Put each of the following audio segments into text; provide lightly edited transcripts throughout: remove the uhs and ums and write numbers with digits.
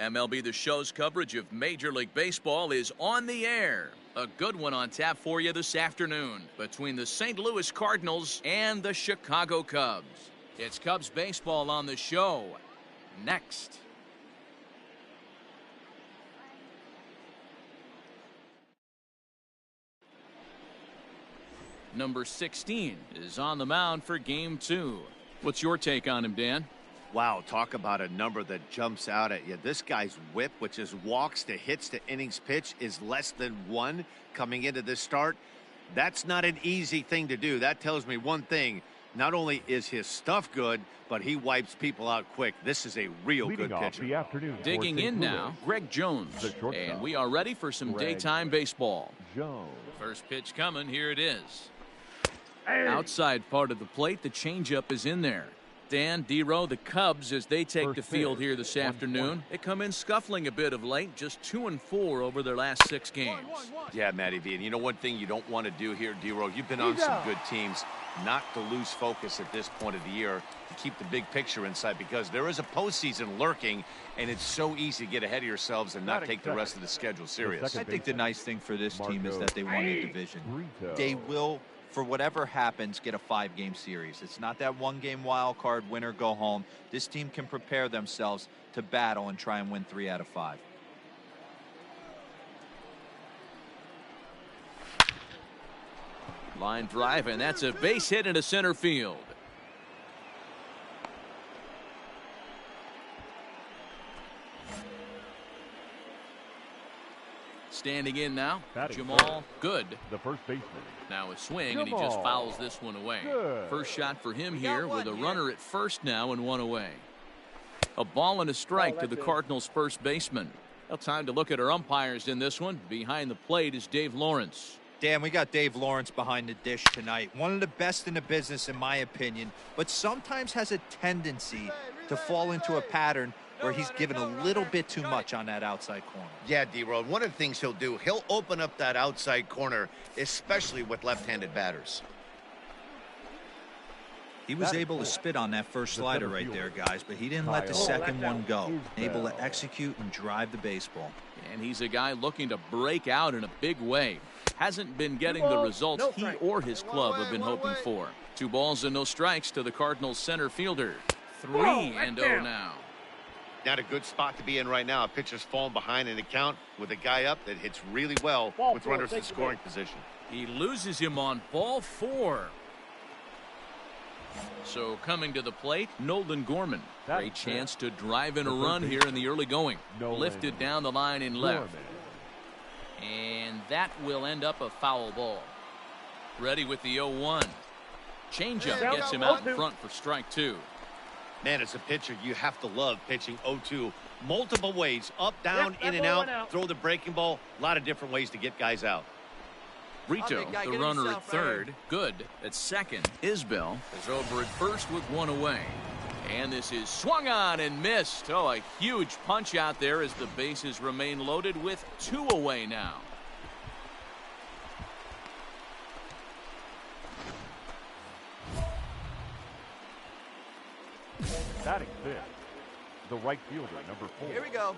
MLB The Show's coverage of Major League Baseball is on the air. A good one on tap for you this afternoon between the St. Louis Cardinals and the Chicago Cubs. It's Cubs baseball on the show. Next. Number 16 is on the mound for Game 2. What's your take on him, Dan? Wow, talk about a number that jumps out at you. This guy's whip, which is walks to hits to innings pitch, is less than 1 coming into this start. That's not an easy thing to do. That tells me one thing. Not only is his stuff good, but he wipes people out quick. This is a real good pitcher. Digging in now, Greg Jones. And we are ready for some daytime baseball. First pitch coming. Here it is. Outside part of the plate, the changeup is in there. Dan, D-Row, the Cubs, as they take the field here this afternoon, they come in scuffling a bit of late, just 2-4 over their last 6 games. Yeah, Matty V. And you know one thing you don't want to do here, D-Row, you've been on some good teams, not to lose focus at this point of the year, to keep the big picture in sight, because there is a postseason lurking, and it's so easy to get ahead of yourselves and not take the rest of the schedule serious. I think the nice thing for this team is that they won a division. They will, for whatever happens, get a 5-game series. It's not that 1-game wild card, win or go home. This team can prepare themselves to battle and try and win 3 out of 5. Line drive, and that's a base hit into center field. Standing in now, Jamal Good. The first baseman. Now a swing, and he just fouls this one away. First shot for him here with a runner at first now and 1 away. A ball and a strike to the Cardinals' first baseman. Well, time to look at our umpires in this one. Behind the plate is Dave Lawrence. Dan, we got Dave Lawrence behind the dish tonight. One of the best in the business, in my opinion, but sometimes has a tendency to fall into a pattern where he's given a little bit too much on that outside corner. Yeah, D-Road, one of the things he'll do, he'll open up that outside corner, especially with left-handed batters. He was able to spit on that first slider right there, guys, but he didn't let the second one go. Able to execute and drive the baseball. And he's a guy looking to break out in a big way. Hasn't been getting the results he or his club have been hoping for. 2 balls and no strikes to the Cardinals center fielder. 3-0 now. Not a good spot to be in right now. A pitcher's falling behind in the count with a guy up that hits really well with runners in scoring position. He loses him on ball 4. So coming to the plate, Nolan Gorman. Great chance to drive in a run here in the early going. Lifted down the line in left. And that will end up a foul ball. Ready with the 0-1. Changeup gets him out in front for strike 2. Man, as a pitcher, you have to love pitching 0-2. Multiple ways, up, down, in and out, throw the breaking ball. A lot of different ways to get guys out. Brito, the runner at third. Good at second. Isbell is over at first with 1 away. And this is swung on and missed. Oh, a huge punch out there as the bases remain loaded with 2 away now. Batting 5th, the right fielder, number 4. Here we go.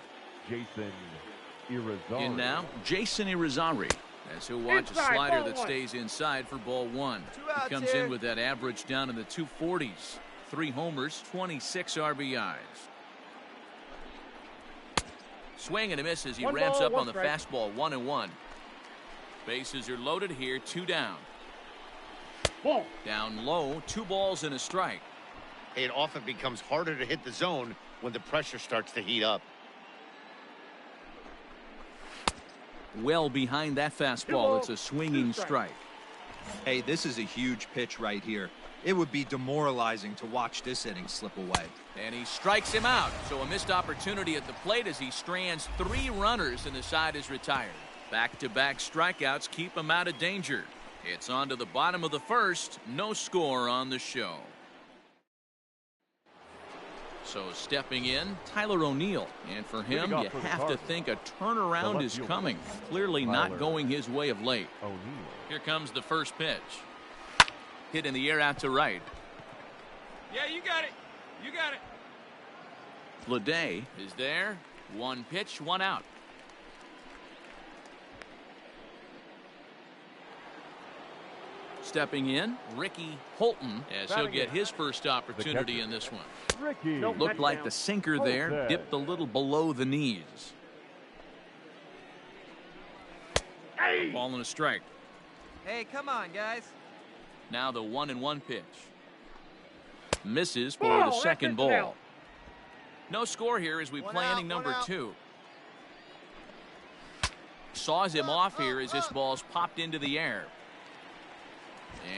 Jason Irizarry. In now, Jason Irizarry. As he'll watch a slider that stays inside for ball 1. He comes in with that average down in the 240s. 3 homers, 26 RBIs. Swing and a miss as he ramps up on the fastball. 1-1. Bases are loaded here. 2 down. Down low. 2 balls and a strike. It often becomes harder to hit the zone when the pressure starts to heat up. Well behind that fastball. It's a swinging strike. Hey, this is a huge pitch right here. It would be demoralizing to watch this inning slip away. And he strikes him out. So a missed opportunity at the plate as he strands 3 runners and the side is retired. Back-to-back strikeouts keep him out of danger. It's on to the bottom of the first. No score on the show. So stepping in, Tyler O'Neill. And for him, you have to think a turnaround is coming. Clearly not going his way of late. Here comes the first pitch. Hit in the air out to right. Yeah, you got it. You got it. Leday is there. One pitch, one out. Stepping in, Ricky Holton, as he'll get his first opportunity in this one. Looked like the sinker there, dipped a little below the knees. Ball and a strike. Hey, come on, guys. Now the 1-1 pitch. Misses for the second ball. No score here as we play inning number 2. Saws him off here as this ball's popped into the air.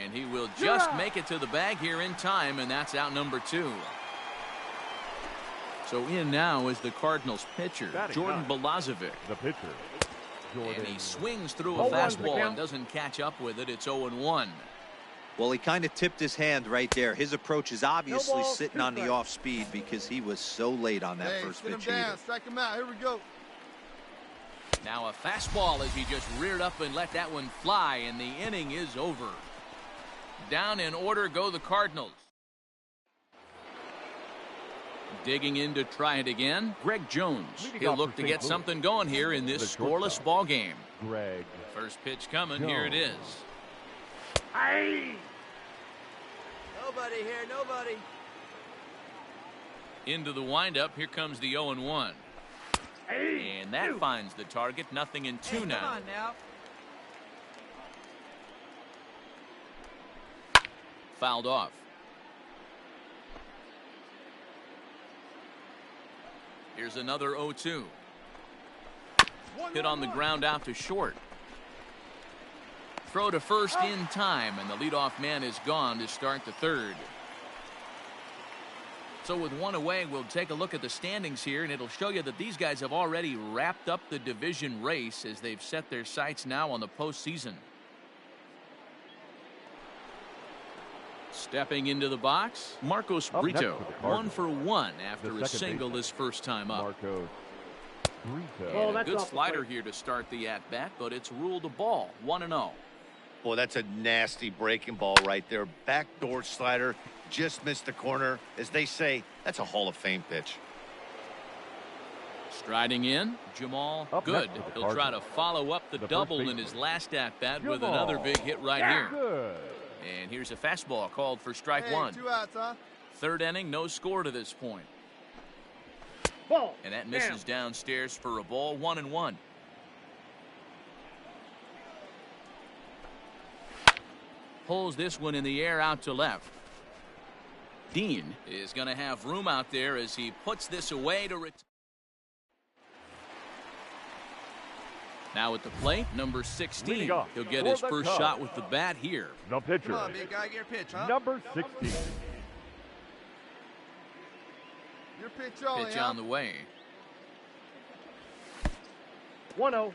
And he will just make it to the bag here in time, and that's out number 2. So in now is the Cardinals pitcher, Jordan Balazovic. The pitcher, Jordan. And he swings through a fastball and doesn't catch up with it. It's 0-1. Well, he kind of tipped his hand right there. His approach is obviously sitting on the off speed because he was so late on that first pitch. Strike him out. Here we go. Now a fastball as he just reared up and let that one fly, and the inning is over. Down in order go the Cardinals. Digging in to try it again, Greg Jones. He'll look to get something going here in this scoreless ball game. Greg. First pitch coming, here it is. Nobody here, nobody. Into the windup, here comes the 0-1. And that finds the target, nothing in 2 now. Come on now. Fouled off. Here's another 0-2. Hit on the ground out to short. Throw to first in time, and the leadoff man is gone to start the third. So with one away, we'll take a look at the standings here, and it'll show you that these guys have already wrapped up the division race as they've set their sights now on the postseason. Stepping into the box, Marcos Brito, 1 for 1 after a single his first time up. And a good slider here to start the at-bat, but it's ruled a ball, 1-0. Boy, that's a nasty breaking ball right there. Backdoor slider, just missed the corner. As they say, that's a Hall of Fame pitch. Striding in, Jamal Good. He'll try to follow up the double in his last at-bat with another big hit right here. And here's a fastball called for strike 1. 2 outs, huh? Third inning, no score to this point. And that misses downstairs for a ball, 1-1. Pulls this one in the air out to left. Dean is going to have room out there as he puts this away to return. Now at the plate, number 16. He'll get his first shot with the bat here. No pitcher. Come on, big guy, get your pitch, huh? Number 16. Your pitch only, Pitch on the way. 1-0.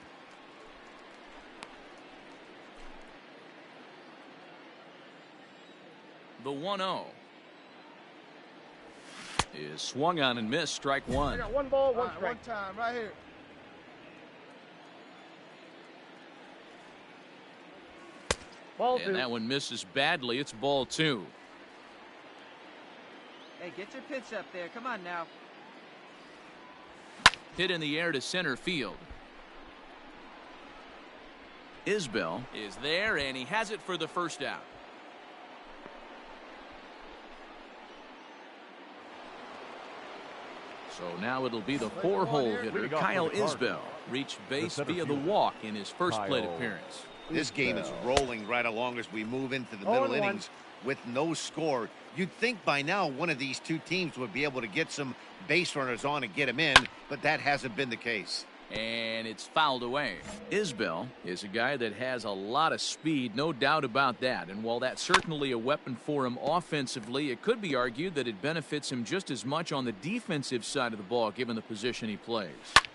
The 1-0 is swung on and missed, strike 1. I got 1 ball, 1 strike. One time, right here. And that one misses badly. It's ball 2. Hey, get your pitch up there. Come on now. Hit in the air to center field. Isbell is there, and he has it for the first out. So now it'll be the 4-hole hitter, Kyle Isbell, reached base via the walk in his first plate appearance. This game is rolling right along as we move into the middle innings with no score. You'd think by now one of these two teams would be able to get some base runners on and get them in, but that hasn't been the case. And it's fouled away. Isbell is a guy that has a lot of speed, no doubt about that. And while that's certainly a weapon for him offensively, it could be argued that it benefits him just as much on the defensive side of the ball, given the position he plays.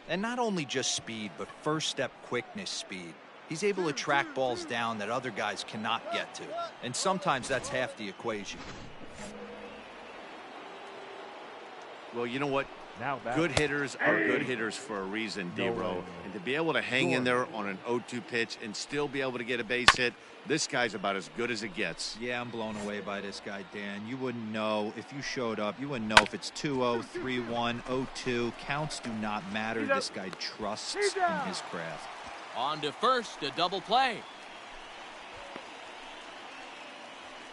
And not only just speed, but first step quickness speed. He's able to track balls down that other guys cannot get to. And sometimes that's half the equation. Well, you know what? Good hitters are good hitters for a reason, D-Row. And to be able to hang in there on an 0-2 pitch and still be able to get a base hit, this guy's about as good as it gets. Yeah, I'm blown away by this guy, Dan. You wouldn't know if you showed up. You wouldn't know if it's 2-0, 3-1, 0-2. Counts do not matter. This guy trusts in his craft. On to first, a double play.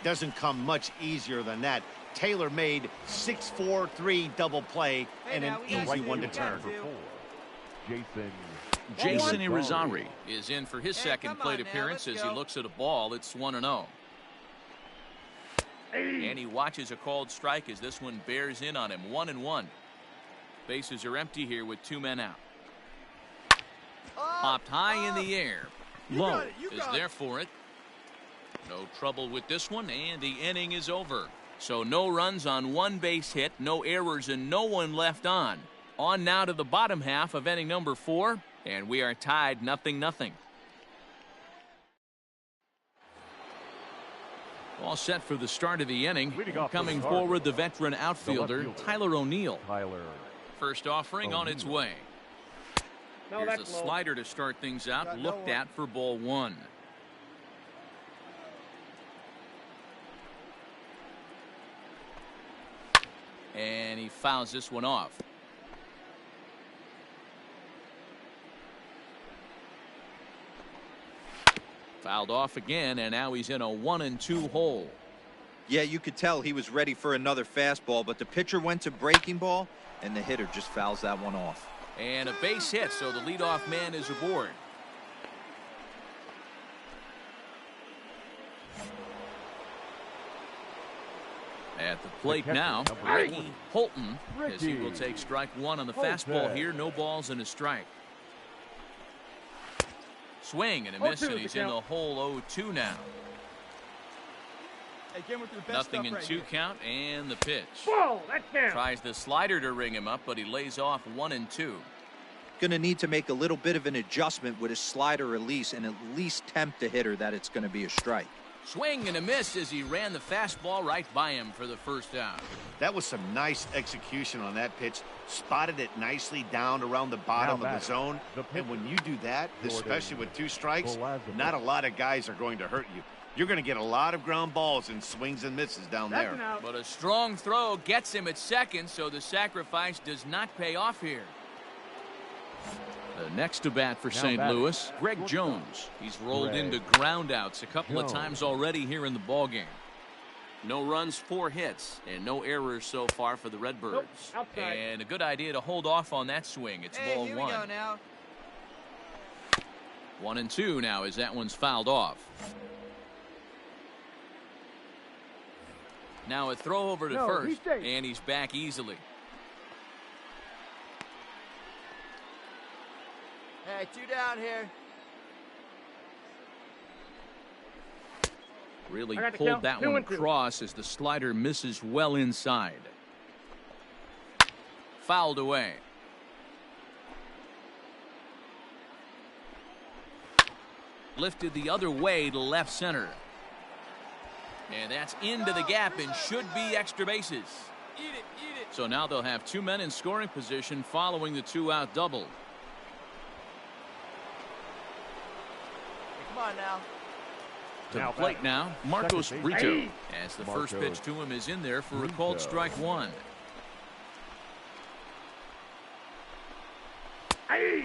Doesn't come much easier than that. Tailor-made 6-4-3 double play and an easy one to turn. Jason Irizarry is in for his second plate appearance as he looks at a ball. It's 1-0. And he watches a called strike as this one bears in on him. 1-1. Bases are empty here with 2 men out. Popped high in the air. Low is there for it. No trouble with this one, and the inning is over. So no runs on 1 base hit, no errors, and no one left on. On now to the bottom half of inning number 4, and we are tied 0-0. All set for the start of the inning. Coming forward, the veteran outfielder, Tyler O'Neill. First offering on its way. Here's a slider to start things out, looked at for ball 1. And he fouls this one off. Fouled off again, and now he's in a 1-2 hole. Yeah, you could tell he was ready for another fastball, but the pitcher went to breaking ball, and the hitter just fouls that one off. And a base hit, so the leadoff man is aboard. At the plate now, Ricky Holton, as he will take strike 1 on the fastball here. No balls and a strike. Swing and a miss, and he's in the hole 0-2 now. Nothing in 2 count, and the pitch. Tries the slider to ring him up, but he lays off 1-2. Going to need to make a little bit of an adjustment with his slider release and at least tempt the hitter that it's going to be a strike. Swing and a miss as he ran the fastball right by him for the first out. That was some nice execution on that pitch. Spotted it nicely down around the bottom of the zone. And when you do that, especially with 2 strikes, not a lot of guys are going to hurt you. You're going to get a lot of ground balls and swings and misses down there. But a strong throw gets him at second, so the sacrifice does not pay off here. The next to bat for St. Louis, Greg Jones. He's rolled into groundouts a couple of times already here in the ballgame. No runs, 4 hits, and no errors so far for the Redbirds. And a good idea to hold off on that swing. It's ball 1. 1-2 now as that one's fouled off. Now a throw over to first, and he's back easily. Hey, 2 down here. Really pulled that one across as the slider misses well inside. Fouled away. Lifted the other way to left center. And that's into the gap and should be extra bases. Eat it. So now they'll have 2 men in scoring position following the 2-out double. Come on now. To the plate now, Marcos Brito, as the first pitch to him is in there for a called strike 1.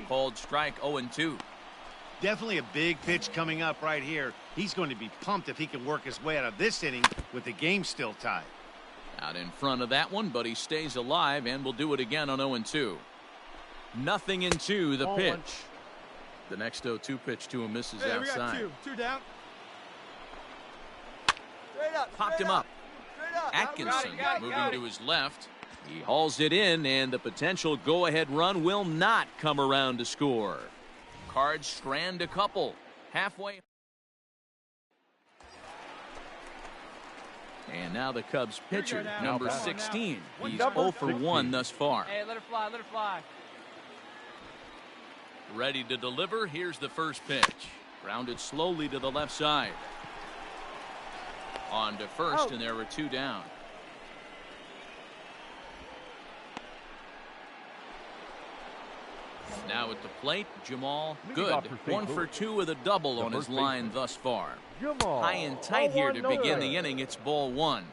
Called strike 0-2. Definitely a big pitch coming up right here. He's going to be pumped if he can work his way out of this inning with the game still tied. Out in front of that one, but he stays alive and will do it again on 0-2. 0-2 the pitch. The next 0-2 pitch to him misses outside. We got 2 down. Popped him up. Atkinson moving to his left. He hauls it in, and the potential go-ahead run will not come around to score. Cards strand a couple. Halfway. And now the Cubs pitcher, number 16. He's 0 for 1 thus far. Hey, let it fly. Ready to deliver. Here's the first pitch. Grounded slowly to the left side. On to first, and there were 2 down. Now at the plate, Jamal. Good. 1 for 2 with a double on his line thus far. High and tight here to begin the inning. It's ball 1.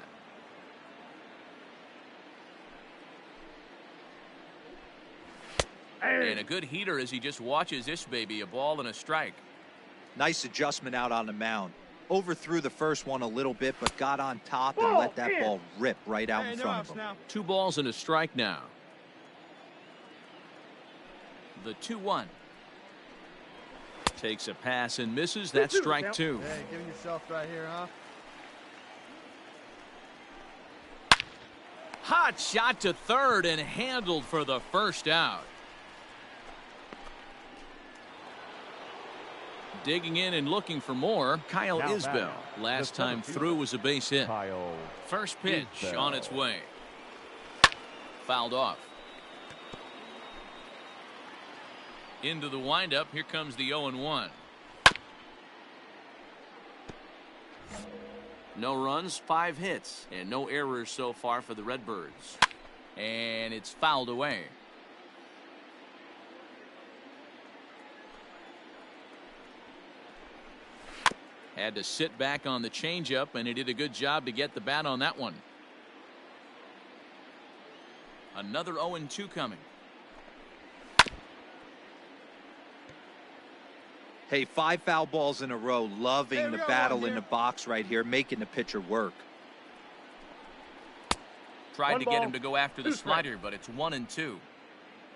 And a good heater as he just watches this baby. A ball and a strike. Nice adjustment out on the mound. Overthrew the first one a little bit, but got on top and let that ball rip right out in front of him. 2 balls and a strike now. The 2-1. Takes a pass and misses. That's strike 2. Hey, giving yourself right here, huh? Hot shot to third and handled for the first out. Digging in and looking for more, Kyle Isbell. Last time through was a base hit. First pitch on its way. Fouled off. Into the windup. Here comes the 0-1. No runs, 5 hits, and no errors so far for the Redbirds. And it's fouled away. Had to sit back on the changeup, and he did a good job to get the bat on that one. Another 0-2 coming. Hey, 5 foul balls in a row. Loving the battle in the box right here, making the pitcher work. Tried to get him to go after the slider, but it's 1-2.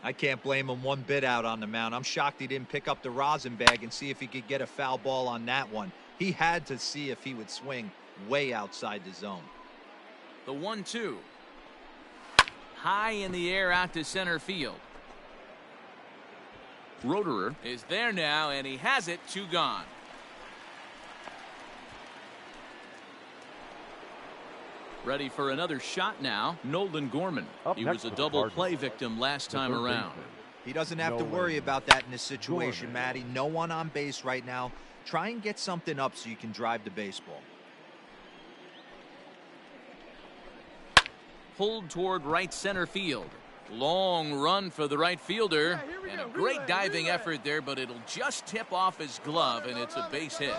I can't blame him one bit out on the mound. I'm shocked he didn't pick up the rosin bag and see if he could get a foul ball on that one. He had to see if he would swing way outside the zone. The 1-2. High in the air out to center field. Roederer is there now, and he has it. 2 gone. Ready for another shot now. Nolan Gorman. He was a double play victim last time around. He doesn't have to worry about that in this situation, Matty. No one on base right now. Try and get something up so you can drive the baseball. Pulled toward right center field. Long run for the right fielder. And a great diving effort there, but it'll just tip off his glove, and it's a base hit.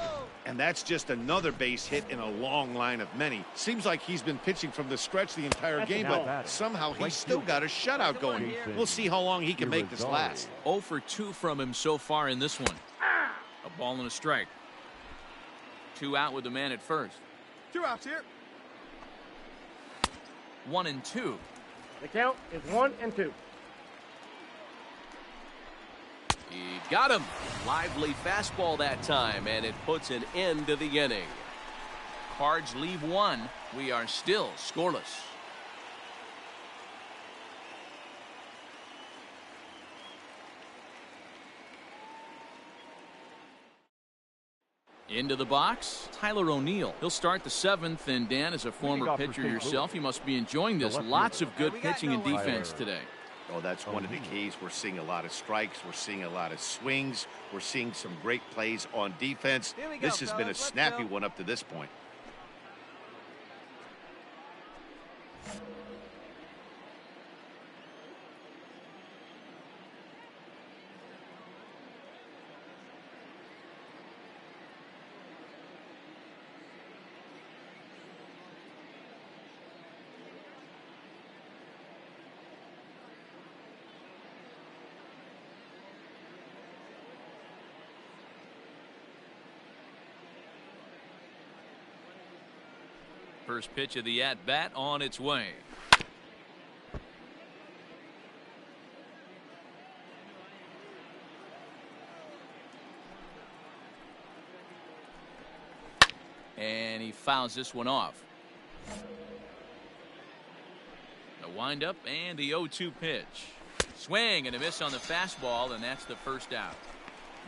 And that's just another base hit in a long line of many. Seems like he's been pitching from the stretch the entire game, but somehow he's still got a shutout going. We'll see how long he can make this last. 0 for 2 from him so far in this one. A ball and a strike. 2 out with the man at first. 2 outs here. 1-2. The count is 1-2. He got him. Lively fastball that time, and it puts an end to the inning. Cards leave 1. We are still scoreless. Into the box, Tyler O'Neill. He'll start the 7th, and Dan, as a former pitcher yourself, you must be enjoying this. Lots of good pitching and defense today. Oh, that's one of the keys. We're seeing a lot of strikes. We're seeing a lot of swings. We're seeing some great plays on defense. This has been a snappy one up to this point. First pitch of the at-bat on its way. And he fouls this one off. The windup and the 0-2 pitch. Swing and a miss on the fastball, and that's the first out.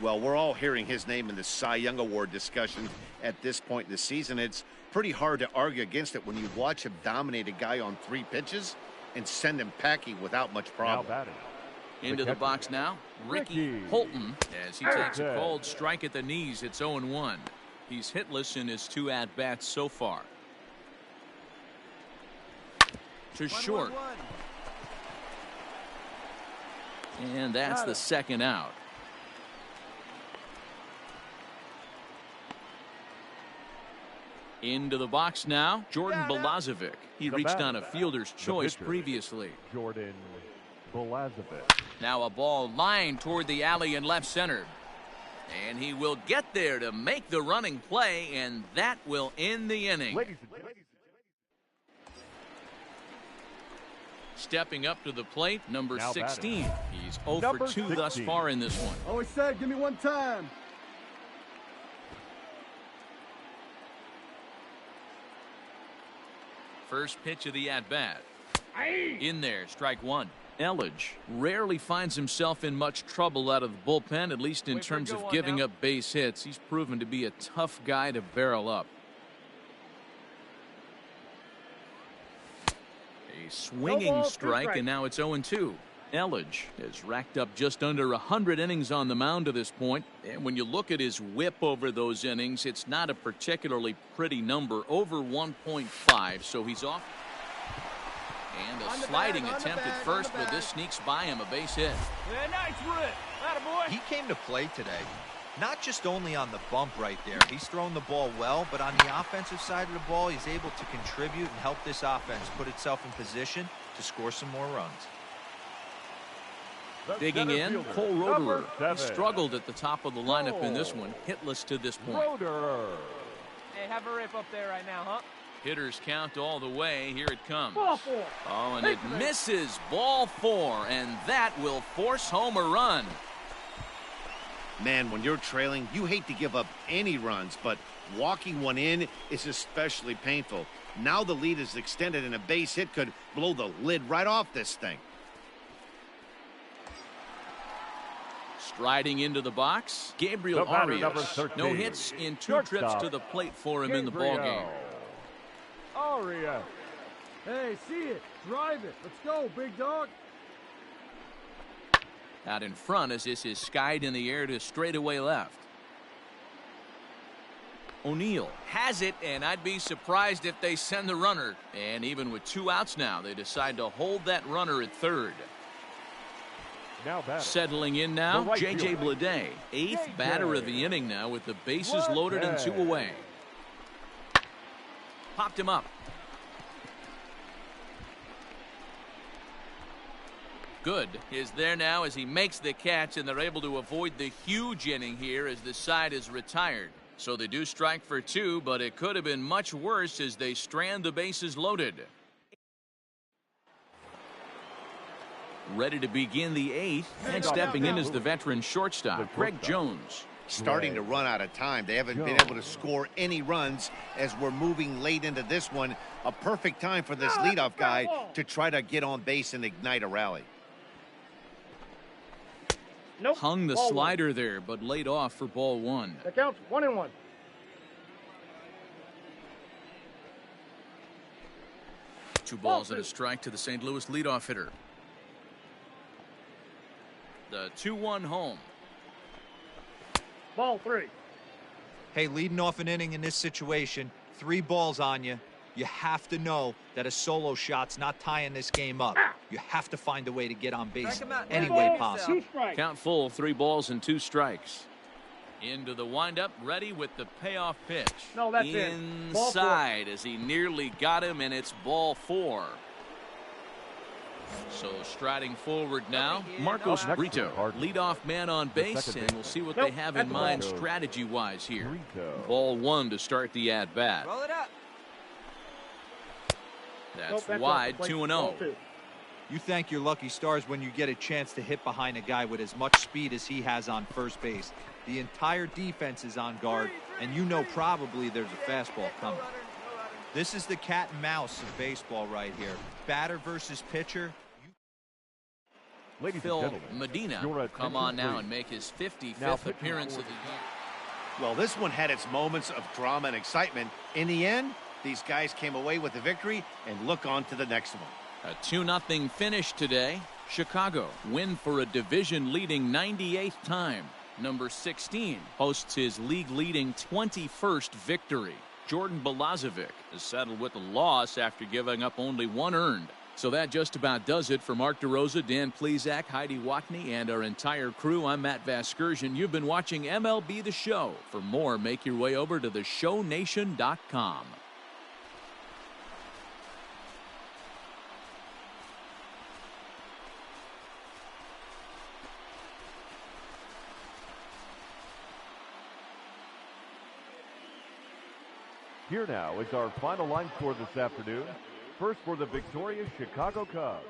Well, we're all hearing his name in the Cy Young Award discussion at this point in the season. It's pretty hard to argue against it when you watch him dominate a guy on 3 pitches and send him packing without much problem. Into the box now, Ricky Holton, as he takes a cold strike at the knees. It's 0-1. He's hitless in his 2 at-bats so far. To short. And that's the second out. Into the box now, Jordan Balazovic. He reached on a fielder's choice previously. Jordan Balazovic. Now a ball lined toward the alley in left center. And he will get there to make the running play, and that will end the inning. Stepping up to the plate, number 16. He's 0 for 2 thus far in this one. Always said, give me one time. First pitch of the at-bat. In there, strike one. Elledge rarely finds himself in much trouble out of the bullpen, at least in terms of giving up base hits. He's proven to be a tough guy to barrel up. A swinging strike, and now it's 0-2. Elledge has racked up just under 100 innings on the mound to this point, and when you look at his whip over those innings, it's not a particularly pretty number, over 1.5, so he's off. And a sliding attempt at first, but this sneaks by him, a base hit. Yeah, nice rip. Attaboy. He came to play today, not just only on the bump right there. He's thrown the ball well, but on the offensive side of the ball, he's able to contribute and help this offense put itself in position to score some more runs. Digging in, Cole Roederer. He struggled at the top of the lineup in this one, hitless to this point. Roederer. Hey, have a rip up there right now, huh? Hitters count all the way. Here it comes. Ball four. Oh, and it misses. Ball 4, and that will force home a run. Man, when you're trailing, you hate to give up any runs, but walking one in is especially painful. Now the lead is extended, and a base hit could blow the lid right off this thing. Striding into the box, Gabriel Arias. No hits in 2 trips to the plate for him in the ballgame. Arias. Hey, see it. Drive it. Let's go, big dog. Out in front as this is skied in the air to straightaway left. O'Neill has it, and I'd be surprised if they send the runner. And even with 2 outs now, they decide to hold that runner at third. Settling in now, J.J. Bleday, 8th batter of the inning now with the bases loaded and 2 away. Popped him up. Good is there now as he makes the catch, and they're able to avoid the huge inning here as the side is retired. So they do strike for 2, but it could have been much worse as they strand the bases loaded. Ready to begin the 8th, and stepping in is the veteran shortstop, Greg Jones. Starting to run out of time. They haven't been able to score any runs as we're moving late into this one. A perfect time for this leadoff guy to try to get on base and ignite a rally. Nope. Hung the slider there, but laid off for ball 1. The count's 1-1. Two balls and a strike to the St. Louis leadoff hitter. The 2-1 home. Ball 3. Hey, leading off an inning in this situation, 3 balls on you. You have to know that a solo shot's not tying this game up. You have to find a way to get on base any way possible. Count full, 3 balls and 2 strikes. Into the windup, ready with the payoff pitch. No, that's inside as he nearly got him, and it's ball 4. So striding forward now, Marcos Brito, leadoff man on base, and we'll see what they have in mind strategy-wise here. Ball 1 to start the at-bat. Roll it up. That's wide, 2-0. You thank your lucky stars when you get a chance to hit behind a guy with as much speed as he has on first base. The entire defense is on guard, and you know probably there's a fastball coming. This is the cat and mouse of baseball right here. Batter versus pitcher. Phil Medina come on now and make his 55th appearance of the year. Well, this one had its moments of drama and excitement. In the end, these guys came away with the victory and look on to the next one. A 2-0 finish today. Chicago win for a division-leading 98th time. Number 16 hosts his league-leading 21st victory. Jordan Balazovic is settled with a loss after giving up only 1 earned. So that just about does it for Mark DeRosa, Dan Plesac, Heidi Watney, and our entire crew. I'm Matt Vasgersian. You've been watching MLB The Show. For more, make your way over to theshownation.com. Here now is our final line score this afternoon. First for the victorious Chicago Cubs,